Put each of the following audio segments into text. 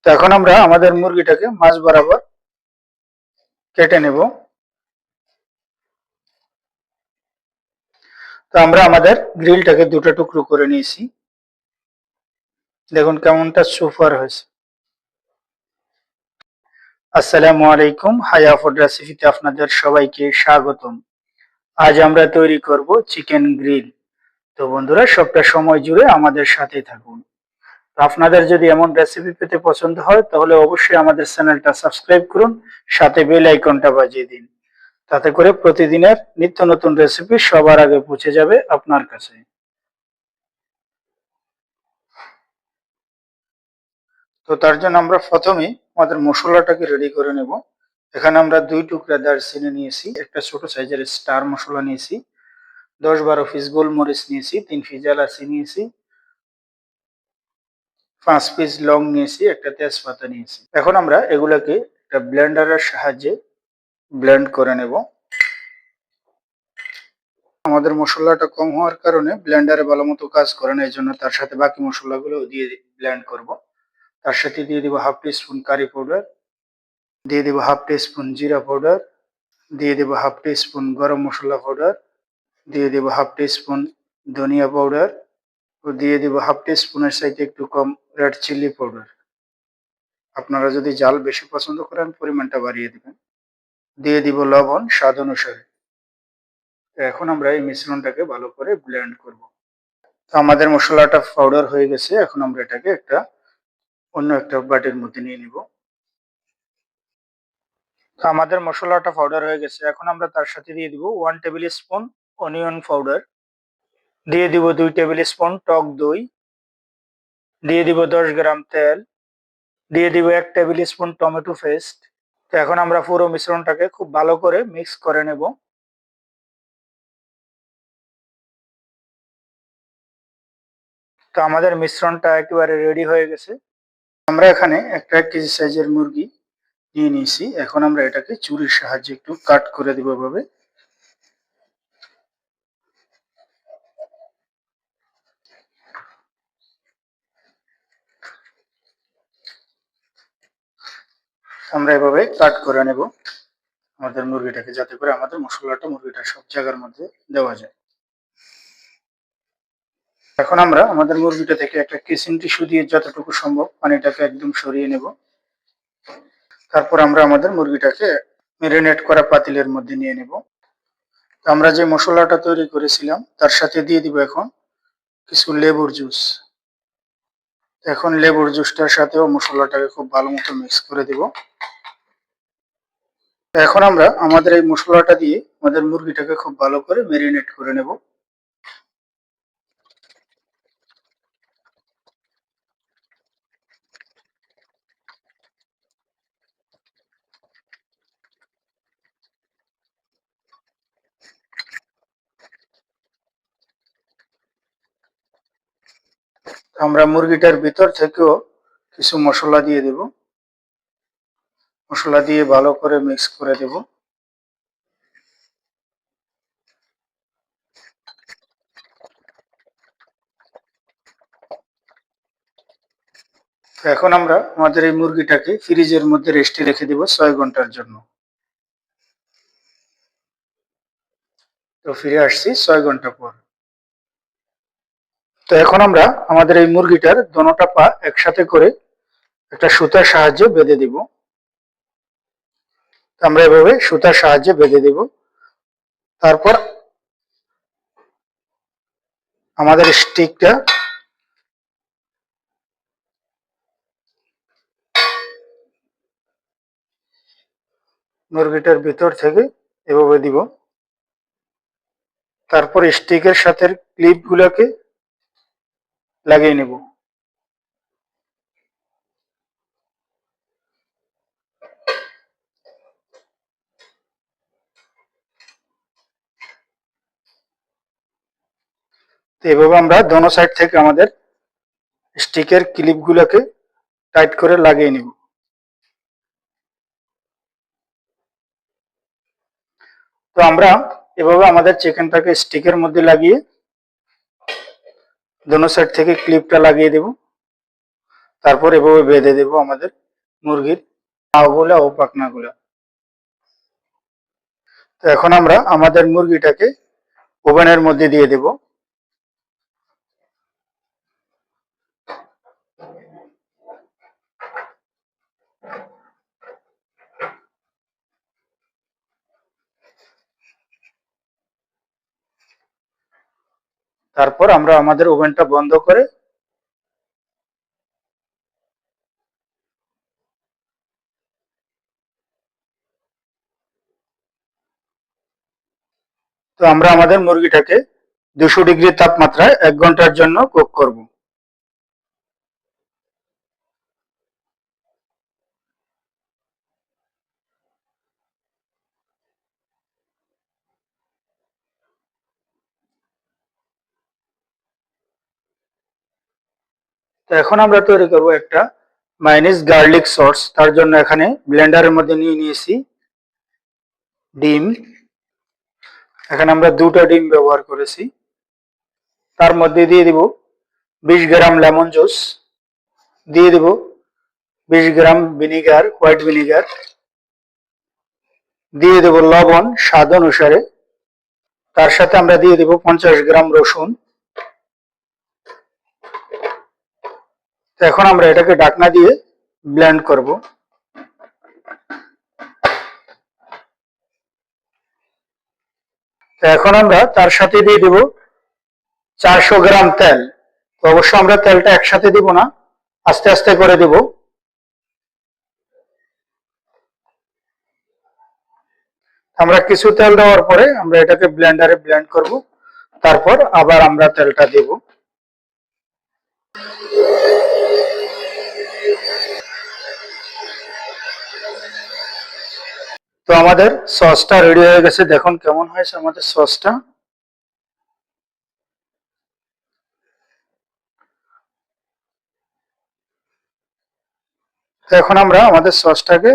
তো এখন আমরা আমাদের মুরগিটাকে মাঝ বরাবর কেটে নেব। তো আমরা আমাদের গ্রিলটাকে দুটো টুকরো করে নিয়েছি, দেখুন কেমনটা সুপার হয়েছে। আসসালামু আলাইকুম, হায়া ফুড রেসিপিতে আপনাদের সবাইকে স্বাগতম। আজ আমরা তৈরি করব চিকেন গ্রিল। তো বন্ধুরা, সবটা সময় জুড়ে আমাদের সাথে থাকুন। তো আপনাদের যদি এমন রেসিপি পেতে পছন্দ হয় তাহলে অবশ্যই আমাদের চ্যানেলটা সাবস্ক্রাইব করুন, সাথে বেল আইকনটা বাজিয়ে দিন। তাতে করে প্রতিদিনের নিত্য নতুন রেসিপি সবার আগে পৌঁছে যাবে আপনার কাছে। তো তার জন্য আমরা প্রথমে আমাদের মশলাটাকে রেডি করে নেব। এখানে আমরা 2 টুকরা দারচিনি নিয়েছি, একটা ছোট সাইজের স্টার মশলা নিয়েছি, 10-12 পিস গোলমরিচ নিয়েছি, 3 পিস এলাচি নিয়েছি, 5 পিস লং নিয়েছি, একটা তেজপাতা নিয়েছি। এখন আমরা এগুলোকে একটা ব্লেন্ডারের সাহায্যে ব্লেন্ড করে নেব। আমাদের মশলাটা কম হওয়ার কারণে ব্লেন্ডারে ভালো মতো কাজ করে না, এই জন্য তার সাথে বাকি মশলাগুলো দিয়ে ব্লেন্ড করব। তার সাথে দিয়ে দিব হাফ টি স্পুন কারি পাউডার, দিয়ে দিব হাফ টি স্পুন জিরা পাউডার, দিয়ে দেব হাফ টি স্পুন গরম মশলা পাউডার, দিয়ে দেব হাফ টি স্পুন ধনিয়া পাউডার ও দিয়ে দেব হাফ টি স্পুনের চাইতে একটু কম রেড চিলি পাউডার। আপনারা যদি ঝাল বেশি পছন্দ করেন পরিমাণটা বাড়িয়ে দিবেন। দিয়ে দিব লবণ স্বাদ অনুসারে। তো এখন আমরা এই মিশ্রণটাকে ভালো করে ব্লেন্ড করব। তো আমাদের মশলাটা পাউডার হয়ে গেছে, এখন আমরা এটাকে অন্য একটা বাটির মধ্যে নিয়ে নিব। তো আমাদের মশলাটা পাউডার হয়ে গেছে, এখন আমরা তার সাথে দিয়ে দিব 1 টেবিল স্পুন অনিয়ন পাউডার, দিয়ে দিব 2 টেবিল স্পুন টক দই, দিয়ে দিব 10 গ্রাম তেল, দিয়ে দিব 1 টেবিল স্পুন টমেটো পেস্ট। তো এখন আমরা পুরো মিশ্রণটাকে খুব ভালো করে মিক্স করে নেব। তো আমাদের মিশ্রণটা একেবারে রেডি হয়ে গেছে। আমরা এখানে একটা 1 কেজি সাইজের মুরগি নিয়ে নিয়েছি, এখন আমরা এটাকে ছুরির সাহায্যে একটু কাট করে দিব এভাবে। আমরা এভাবে কাট করে নেব আমাদের মুরগিটাকে, যাতে করে আমাদের মশলাটা মুরগিটার সব জায়গার মধ্যে দেওয়া যায়। এখন আমরা আমাদের মুরগিটা থেকে একটা কিচিং টিস্যু দিয়ে যতটুকু সম্ভব পানিটাকে একদম সরিয়ে নেব। তারপর আমরা আমাদের মুরগিটাকে ম্যারিনেট করা পাতিলের মধ্যে নিয়ে নেব। তো আমরা যে মশলাটা তৈরি করেছিলাম তার সাথে দিয়ে দিব এখন কিছু লেবুর জুস। এখন লেবুর জুসটার সাথেও মশলাটাকে খুব ভালো মতো মিক্স করে দিব। এখন আমরা আমাদের এই মশলাটা দিয়ে আমাদের মুরগিটাকে খুব ভালো করে ম্যারিনেট করে নেব। আমরা মুরগিটার ভিতর থেকেও কিছু মশলা দিয়ে দেব, মশলা দিয়ে ভালো করে মিক্স করে দেব। তো এখন আমরা আমাদের এই মুরগিটাকে ফ্রিজের মধ্যে রেস্টে রেখে দেব 6 ঘন্টার জন্য। তো ফিরে আসছি 6 ঘন্টা পর। তো এখন আমরা আমাদের এই মুরগিটার দোনোটা পা একসাথে করে একটা সুতার সাহায্যে বেঁধে দিব। আমরা এভাবে সুতার সাহায্যে বেঁধে দেব। তারপর আমাদের স্টিকটা মুরগিটার ভিতর থেকে এভাবে দিব। তারপর স্টিকের সাথে ক্লিপ গুলোকে লাগিয়ে নেব। তো এভাবে আমরা দোনো সাইড থেকে আমাদের স্টিকের ক্লিপ গুলোকে টাইট করে লাগিয়ে নিব। তো আমরা এভাবে আমাদের চিকেনটাকে স্টিকের মধ্যে লাগিয়ে দোনো সাইড থেকে ক্লিপটা লাগিয়ে দেব। তারপর এভাবে বেঁধে দেব আমাদের মুরগির পাগুলা ও পাখনাগুলা। তো এখন আমরা আমাদের মুরগিটাকে ওভেনের মধ্যে দিয়ে দেব। তারপর আমরা আমাদের ওভেনটা বন্ধ করে তো আমরা আমাদের মুরগিটাকে 200 ডিগ্রি তাপমাত্রায় 1 ঘন্টার জন্য কুক করব। তো এখন আমরা তৈরি করব একটা মায়োনিজ গার্লিক সস। তার জন্য এখানে ব্লেন্ডারের মধ্যে নিয়ে নিয়েছি ডিম। এখানে আমরা 2টা ডিম ব্যবহার করেছি। তার মধ্যে দিয়ে দিব 20 গ্রাম লেমন জুস, দিয়ে দিব 20 গ্রাম ভিনিগার, হোয়াইট ভিনিগার, দিয়ে দেব লবণ স্বাদ অনুসারে। তার সাথে আমরা দিয়ে দিব 50 গ্রাম রসুন। তো এখন আমরা এটাকে ঢাকনা দিয়ে ব্লেন্ড করব। তো এখন আমরা তার সাথে দিয়ে দিব 400 গ্রাম তেল। তো অবশ্য আমরা তেলটা একসাথে দিব না, আস্তে আস্তে করে দিব। আমরা কিছু তেল দেওয়ার পরে আমরা এটাকে ব্লেন্ডারে ব্লেন্ড করব। তারপর আবার আমরা তেলটা দেব। তো আমাদের সসটা রেডি হয়ে গেছে, দেখুন কেমন হয়েছে আমাদের সসটা। তো এখন আমরা আমাদের সসটাকে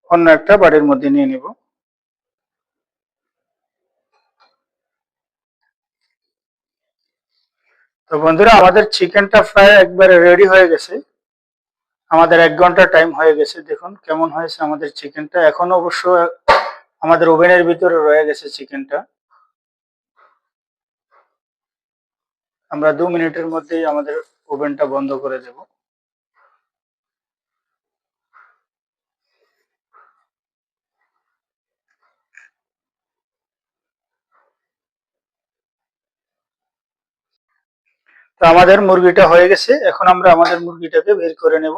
অন্য একটা বাটির মধ্যে নিয়ে নিব। তো বন্ধুরা, আমাদের চিকেনটা প্রায় একবারে রেডি হয়ে গেছে। আমাদের 1 ঘন্টা টাইম হয়ে গেছে। দেখুন কেমন হয়েছে আমাদের চিকেনটা। এখন অবশ্য আমাদের ওভেনের ভিতরে রয়ে গেছে চিকেনটা। আমরা 2 মিনিটের মধ্যেই আমাদের ওভেনটা বন্ধ করে দেব। তো আমাদের মুরগিটা হয়ে গেছে। এখন আমরা আমাদের মুরগিটাকে বের করে নেব।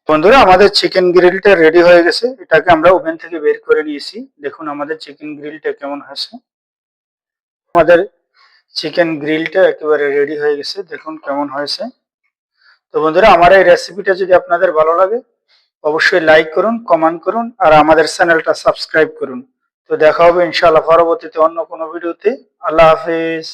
বন্ধুরা, আমাদের চিকেন গ্রিলটা রেডি হয়ে গেছে। এটাকে আমরা ওভেন থেকে বের করে নিয়েছি। দেখুন আমাদের চিকেন গ্রিলটা কেমন হয়েছে। আমাদের চিকেন গ্রিলটা একেবারে রেডি হয়ে গেছে। দেখুন কেমন হয়েছে। তো বন্ধুরা, আমার এই রেসিপিটা যদি আপনাদের ভালো লাগে অবশ্যই লাইক করুন, কমেন্ট করুন আর আমাদের চ্যানেলটা সাবস্ক্রাইব করুন। তো দেখা হবে ইনশাআল্লাহ পরবর্তীতে অন্য কোনো ভিডিওতে। আল্লাহ হাফেজ।